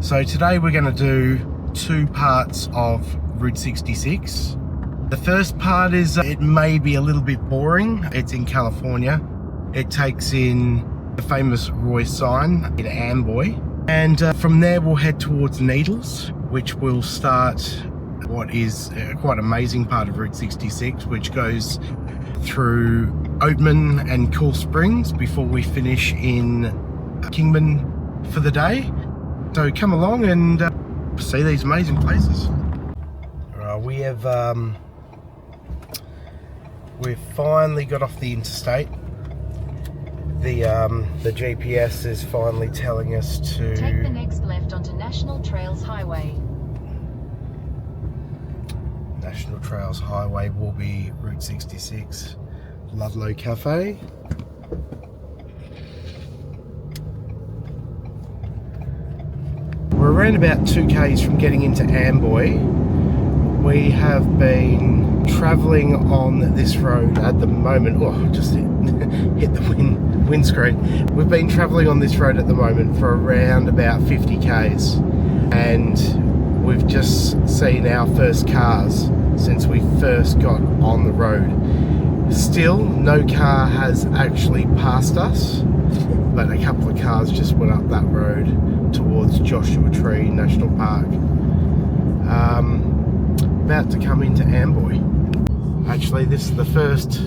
So today we're going to do two parts of Route 66. The first part is, it may be a little bit boring. It's in California. It takes in the famous Roy sign in Amboy. And from there we'll head towards Needles, which will start what is quite amazing part of Route 66, which goes through Oatman and Cool Springs before we finish in Kingman for the day. So come along and see these amazing places. We have we've finally got off the interstate. The GPS is finally telling us to take the next left onto National Trails Highway. National Trails Highway will be Route 66. Ludlow Cafe. We're around about 2 k's from getting into Amboy. We have been travelling on this road at the moment. Oh, just hit the windscreen. We've been travelling on this road at the moment for around about 50 k's, and we've just seen our first cars since we first got on the road. Still, no car has actually passed us, but a couple of cars just went up that road towards Joshua Tree National Park. About to come into Amboy. Actually, this is the first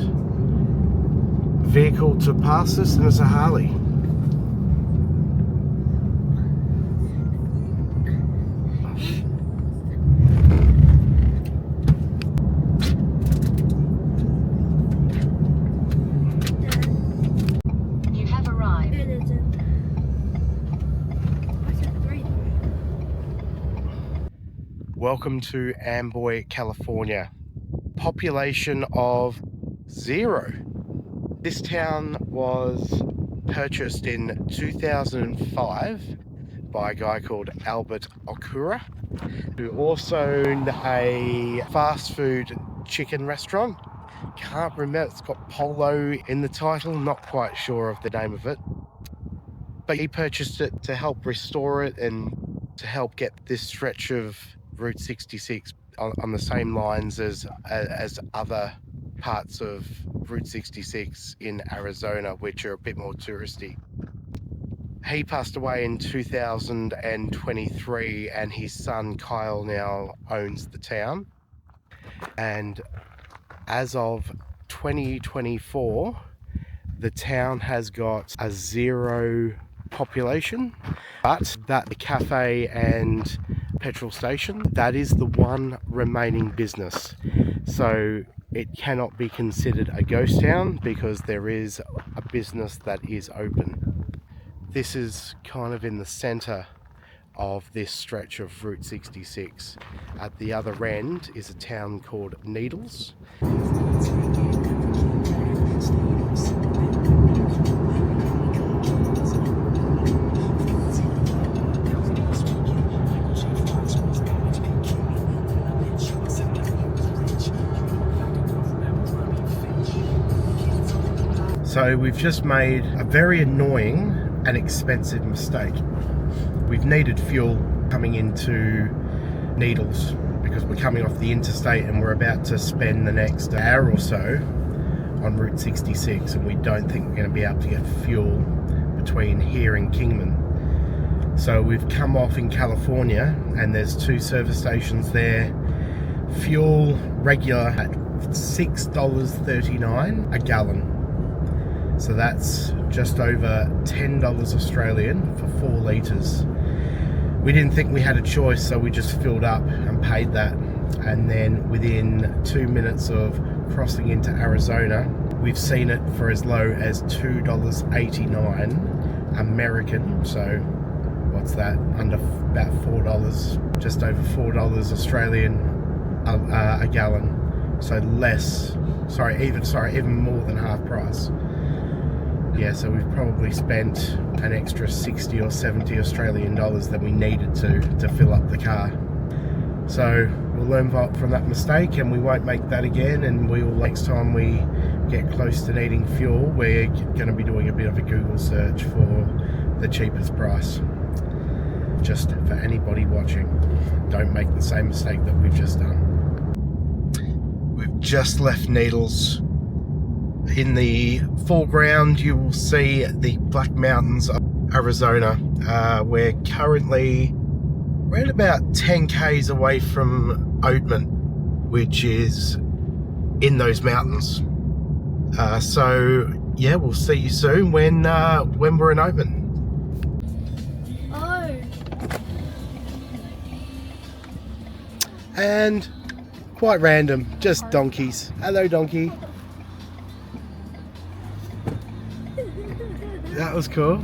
vehicle to pass us, and it's a Harley. You have arrived. Welcome to Amboy, California. Population of 0. This town was purchased in 2005 by a guy called Albert Okura, who also owned a fast food chicken restaurant. Can't remember, it's got Polo in the title, not quite sure of the name of it. But he purchased it to help restore it and to help get this stretch of Route 66 on the same lines as other parts of Route 66 in Arizona, which are a bit more touristy. He passed away in 2023, and his son Kyle now owns the town. And as of 2024, the town has got a 0 population, but that the cafe and petrol station, that is the one remaining business. So it cannot be considered a ghost town because there is a business that is open. This is kind of in the center of this stretch of Route 66. At the other end is a town called Needles. So we've just made a very annoying and expensive mistake. We've needed fuel coming into Needles because we're coming off the interstate and we're about to spend the next hour or so on Route 66, and we don't think we're going to be able to get fuel between here and Kingman. So we've come off in California, and there's 2 service stations there. Fuel regular at $6.39 a gallon. So that's just over $10 Australian for 4 litres. We didn't think we had a choice, so we just filled up and paid that. And then within 2 minutes of crossing into Arizona, we've seen it for as low as $2.89 American. So what's that? Under about $4, just over $4 Australian a gallon. So less, even more than half price. Yeah, so we've probably spent an extra 60 or 70 Australian dollars that we needed to fill up the car. So we'll learn from that mistake, and we won't make that again, and we will, next time we get close to needing fuel, we're going to be doing a bit of a Google search for the cheapest price. just for anybody watching, don't make the same mistake that we've just done. We've just left Needles. In the foreground you will see the Black Mountains of Arizona. We're at about 10 k's away from Oatman, which is in those mountains. So yeah, we'll see you soon when we're in Oatman. Oh. And quite random, just donkeys. Hello, donkey. That was cool.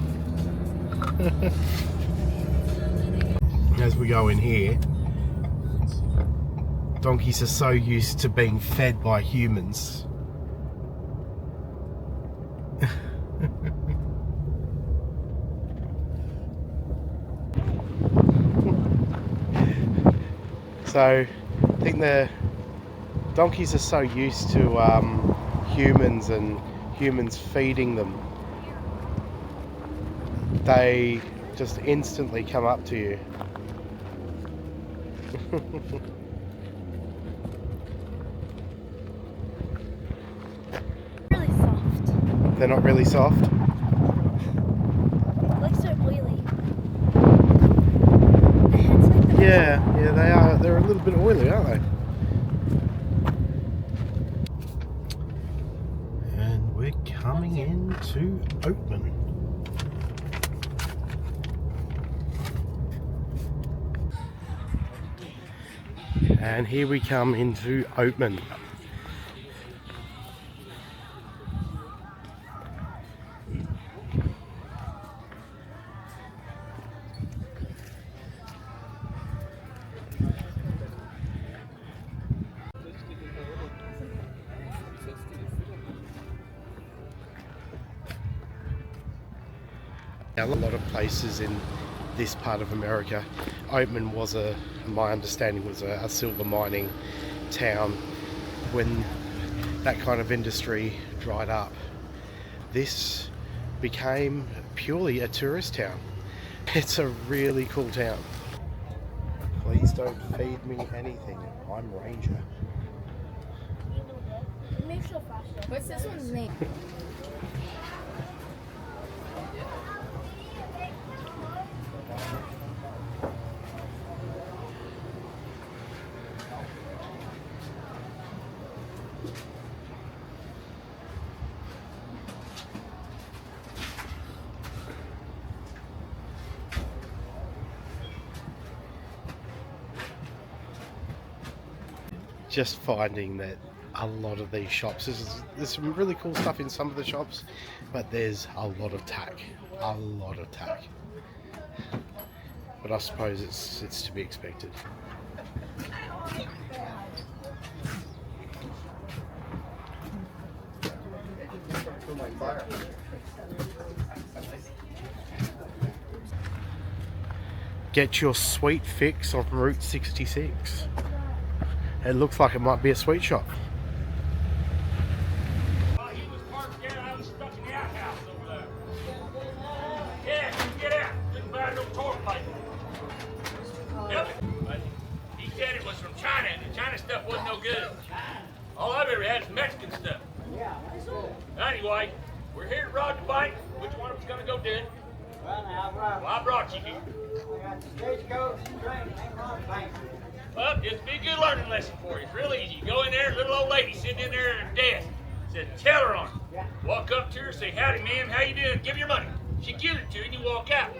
As we go in here, donkeys are so used to being fed by humans. So I think the donkeys are so used to humans and humans feeding them, they just instantly come up to you. Really soft. They're not really soft. Like so oily. The head's like the Yeah, they are. They're a little bit oily, aren't they? And we're coming into Oatman. And here we come into Oatman. Now, a lot of places in this part of America, Oatman was my understanding was a silver mining town. When that kind of industry dried up, this became purely a tourist town. It's a really cool town. Please don't feed me anything. I'm Ranger. It makes you faster. What's this one's name? Just finding that a lot of these shops, there's some really cool stuff in some of the shops, but there's a lot of tack. But I suppose it's to be expected. Get your sweet fix on Route 66. It looks like it might be a sweet shop. He was parked there. I was stuck in the outhouse over there. Yeah, get out. Couldn't buy no toilet paper. Yep. But he said it was from China, and the China stuff wasn't no good. All I've ever had is Mexican stuff. Anyway, we're here to rob the bank. Which one of us gonna go do it? Well, I brought you here. Well, it's be a good learning lesson for you. It's real easy. You go in there, little old lady sitting in there at her desk. Says, tell her on it. Walk up to her, say, howdy, ma'am, how you doing? Give her your money. She gives it to you, and you walk out.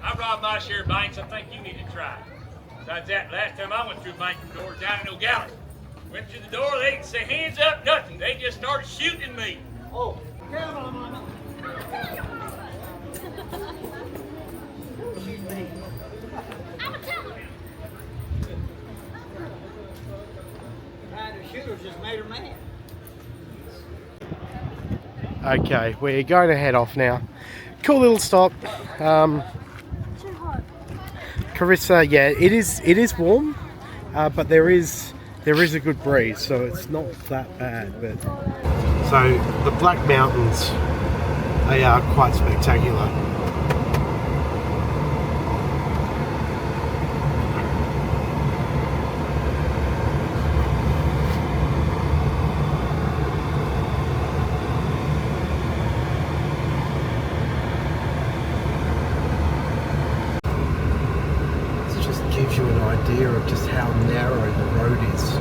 I robbed my share of banks. I think you need to try it. Besides that, last time I went through a bank door down in O'Galley. Went through the door, they didn't say hands up, nothing. They just started shooting me. Oh, come on, Mama. The shooters just made her mad. Okay, we're going to head off now. Cool little stop. Too hot. Carissa, yeah, it is warm, but there is a good breeze, so it's not that bad. But so the Black Mountains They are quite spectacular. This just gives you an idea of just how narrow the road is.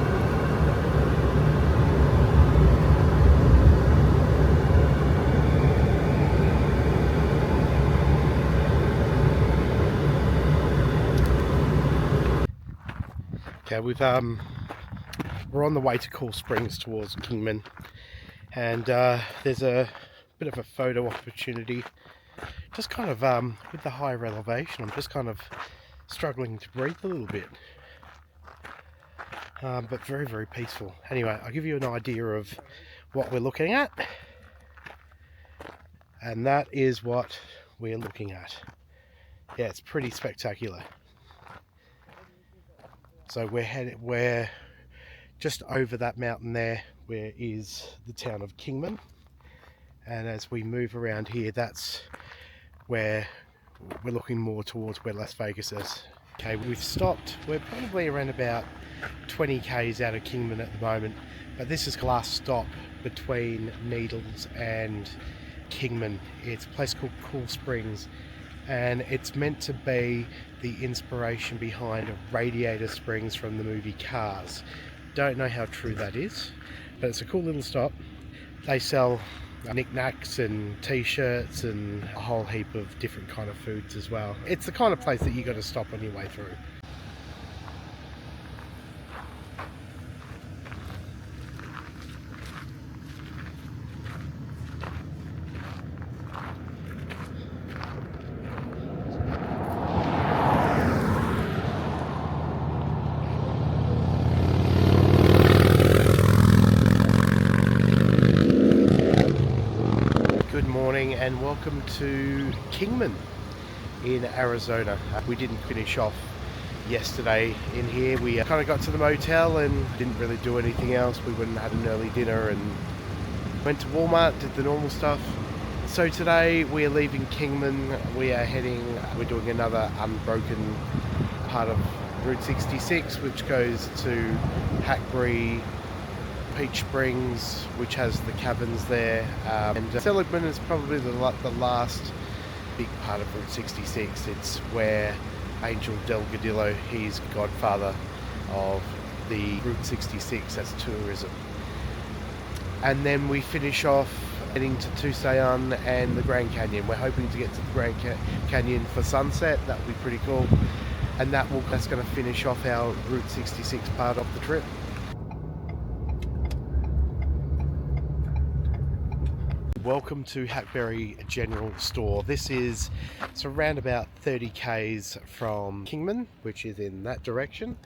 Okay, we're on the way to Cool Springs towards Kingman, and there's a bit of a photo opportunity. Just kind of with the higher elevation, I'm just kind of struggling to breathe a little bit, but very, very peaceful. Anyway, I'll give you an idea of what we're looking at, and that is what we're looking at. Yeah, it's pretty spectacular. So we're just over that mountain there, where is the town of Kingman, and as we move around here, that's where we're looking more towards where Las Vegas is. Okay, we've stopped. We're probably around about 20 k's out of Kingman at the moment, but this is the last stop between Needles and Kingman. It's a place called Cool Springs, and it's meant to be the inspiration behind Radiator Springs from the movie Cars. Don't know how true that is, but it's a cool little stop. They sell knickknacks and t-shirts and a whole heap of different kind of foods as well. It's the kind of place that you got to stop on your way through. And welcome to Kingman in Arizona. We didn't finish off yesterday in here. We kind of got to the motel and didn't really do anything else. We went and had an early dinner and went to Walmart, did the normal stuff. So today we're leaving Kingman. We're doing another unbroken part of Route 66, which goes to Hackberry Peach Springs, which has the cabins there, and Seligman is probably the last big part of Route 66. It's where Angel Delgadillo, he's godfather of the Route 66 as tourism. And then we finish off heading to Tucson and the Grand Canyon. We're hoping to get to the Grand Canyon for sunset. That would be pretty cool, and that's going to finish off our Route 66 part of the trip. Welcome to Hackberry General Store. It's around about 30 k's from Kingman, which is in that direction.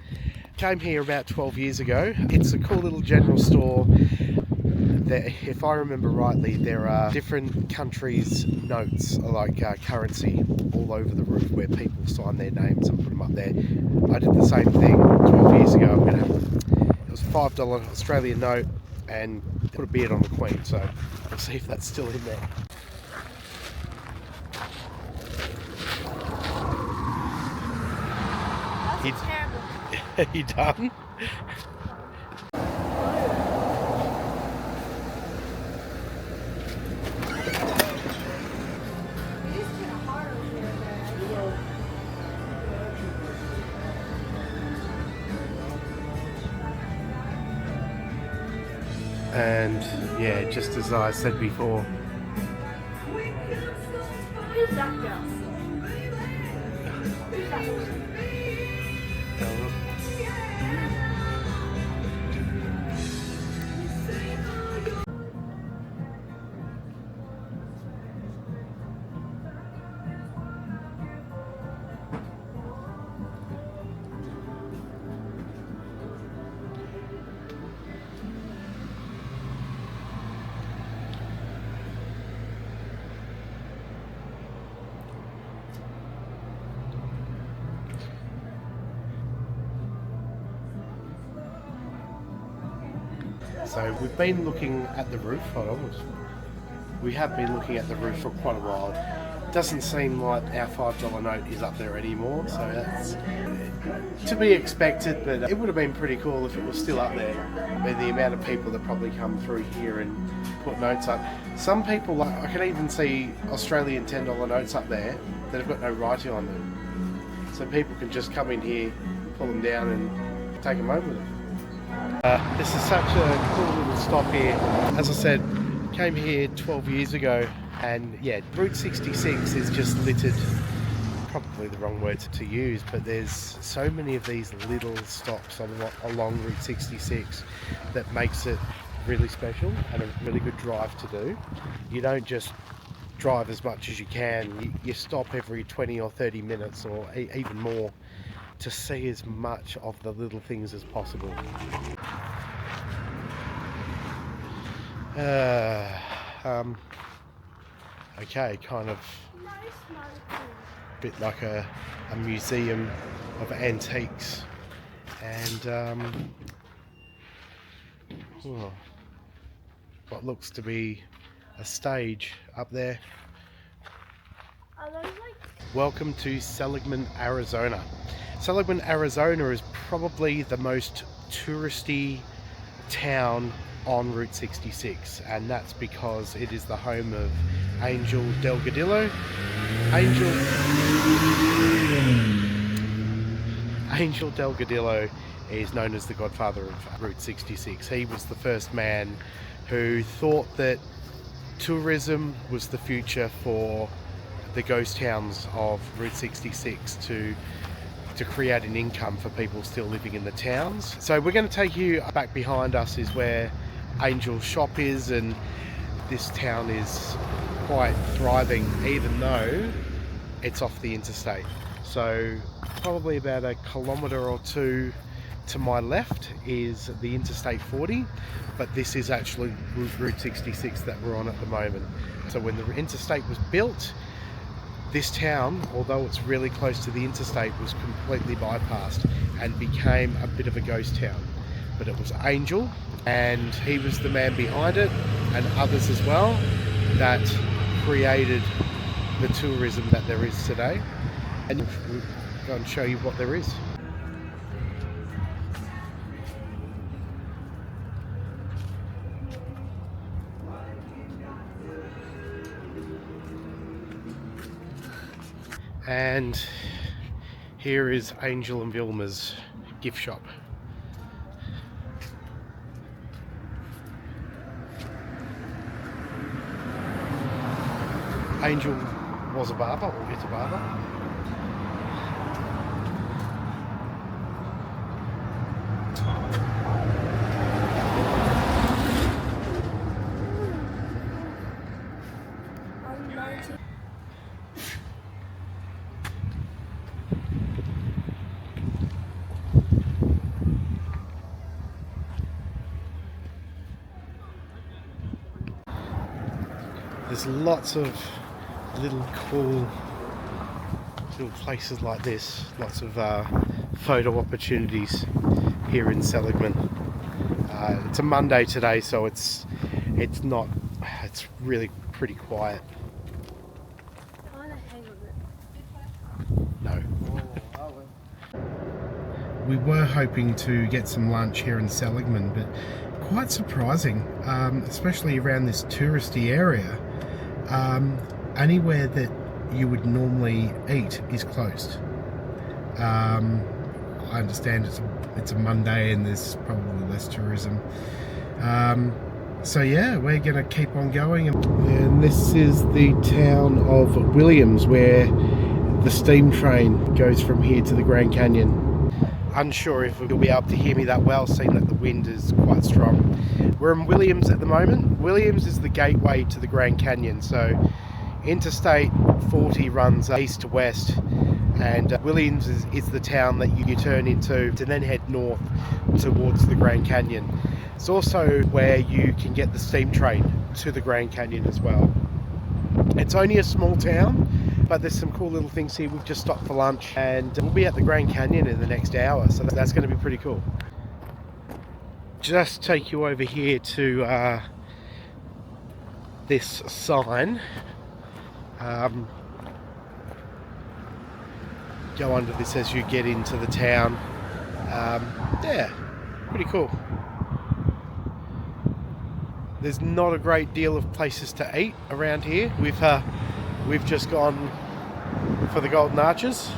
Came here about 12 years ago. It's a cool little general store. If I remember rightly, there are different countries' notes, like currency, all over the roof where people sign their names and put them up there. I did the same thing 12 years ago. It was a $5 Australian note and put a beard on the Queen, so we'll see if that's still in there. That's terrible. You done? It is kind of hard over there. And yeah, just as I said before, Who's that girl? Who's that one? So we've been looking at the roof. Hold on. We have been looking at the route for quite a while. Doesn't seem like our $5 note is up there anymore, so that's to be expected, but it would have been pretty cool if it was still up there. But the amount of people that probably come through here and put notes up. Some people, like I can even see Australian $10 notes up there that have got no writing on them. So people can just come in here, pull them down and take them home with them. This is such a cool little stop here. As I said, came here 12 years ago. And yeah, Route 66 is just littered, probably the wrong word to use, but there's so many of these little stops along Route 66 that makes it really special and a really good drive to do. You don't just drive as much as you can, you stop every 20 or 30 minutes or even more to see as much of the little things as possible. Okay, kind of a bit like a museum of antiques, and what looks to be a stage up there. Welcome to Seligman, Arizona. Seligman, Arizona is probably the most touristy town on Route 66, and that's because it is the home of Angel Delgadillo. Angel Delgadillo is known as the godfather of Route 66. He was the first man who thought that tourism was the future for the ghost towns of Route 66 to create an income for people still living in the towns. So we're going to take you back. Behind us is where Angel's shop is, and this town is quite thriving even though it's off the interstate. So probably about a kilometre or two to my left is the Interstate 40, but this is actually Route 66 that we're on at the moment. So when the interstate was built, this town, although it's really close to the interstate, was completely bypassed and became a bit of a ghost town. But it was Angel, and he was the man behind it, and others as well, that created the tourism that there is today. And we'll go and show you what there is. And here is Angel and Vilma's gift shop. Angel was a barber, or is a barber. There's lots of little cool little places like this, lots of photo opportunities here in Seligman. It's a Monday today, so it's really pretty quiet. No. We were hoping to get some lunch here in Seligman, but quite surprising, especially around this touristy area. Anywhere that you would normally eat is closed. I understand it's a Monday and there's probably less tourism. So yeah, we're gonna keep on going. And this is the town of Williams, where the steam train goes from here to the Grand Canyon. Unsure if you'll be able to hear me that well, seeing that the wind is quite strong. We're in Williams at the moment. Williams is the gateway to the Grand Canyon. So Interstate 40 runs east to west, and Williams is the town that you turn into to then head north towards the Grand Canyon. It's also where you can get the steam train to the Grand Canyon as well. It's only a small town, but there's some cool little things here. We've just stopped for lunch, and we'll be at the Grand Canyon in the next hour, so that's going to be pretty cool. Just take you over here to this sign. Go under this as you get into the town. Yeah, pretty cool. There's not a great deal of places to eat around here. We've just gone for the Golden Arches,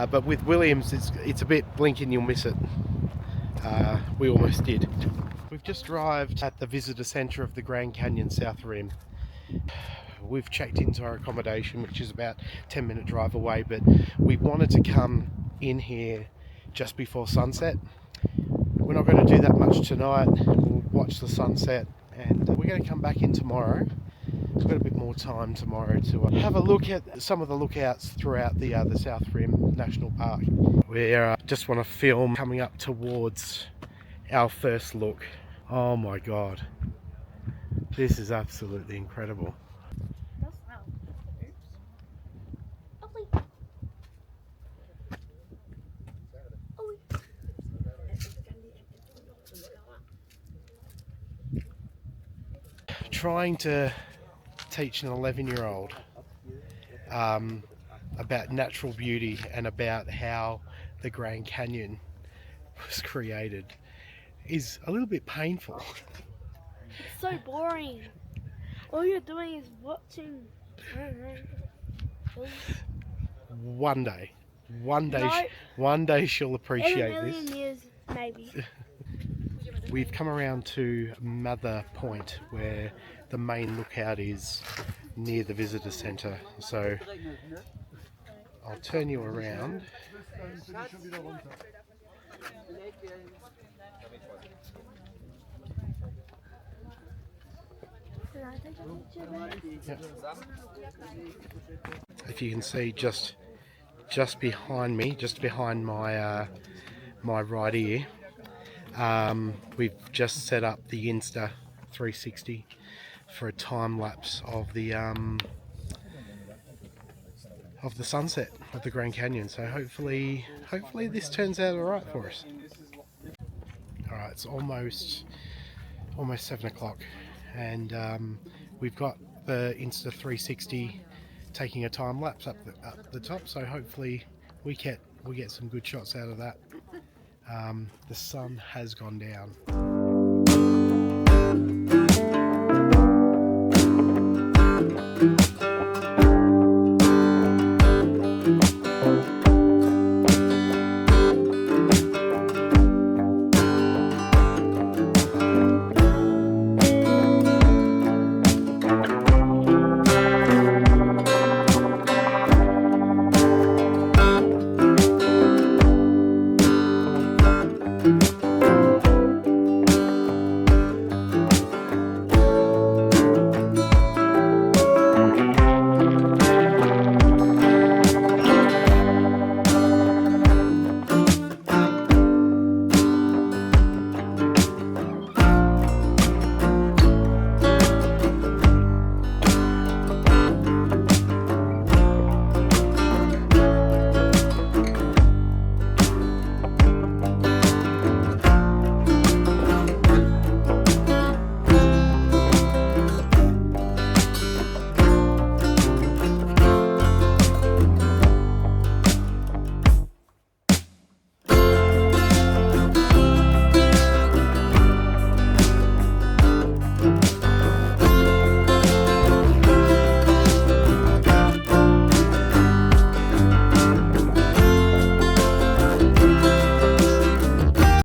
but with Williams it's a bit blink and you'll miss it. We almost did. We've just arrived at the visitor centre of the Grand Canyon South Rim. We've checked into our accommodation, which is about 10-minute drive away, but we wanted to come in here just before sunset. We're not going to do that much tonight. We'll watch the sunset, and we're going to come back in tomorrow. We've got a bit more time tomorrow to have a look at some of the lookouts throughout the South Rim National Park. We just want to film coming up towards our first look. Oh my god, this is absolutely incredible. Trying to teach an 11-year-old about natural beauty and about how the Grand Canyon was created is a little bit painful. It's so boring. All you're doing is watching. One day, No. one day she'll In a appreciate million this. years, maybe. We've come around to Mather Point, where the main lookout is near the visitor centre. So I'll turn you around. Yep. If you can see, just behind me, just behind my my right ear, we've just set up the Insta 360 for a time lapse of the sunset of the Grand Canyon. So hopefully this turns out alright for us. Alright, it's almost 7 o'clock, and we've got the Insta 360 taking a time lapse up the top, so hopefully we get some good shots out of that. The sun has gone down.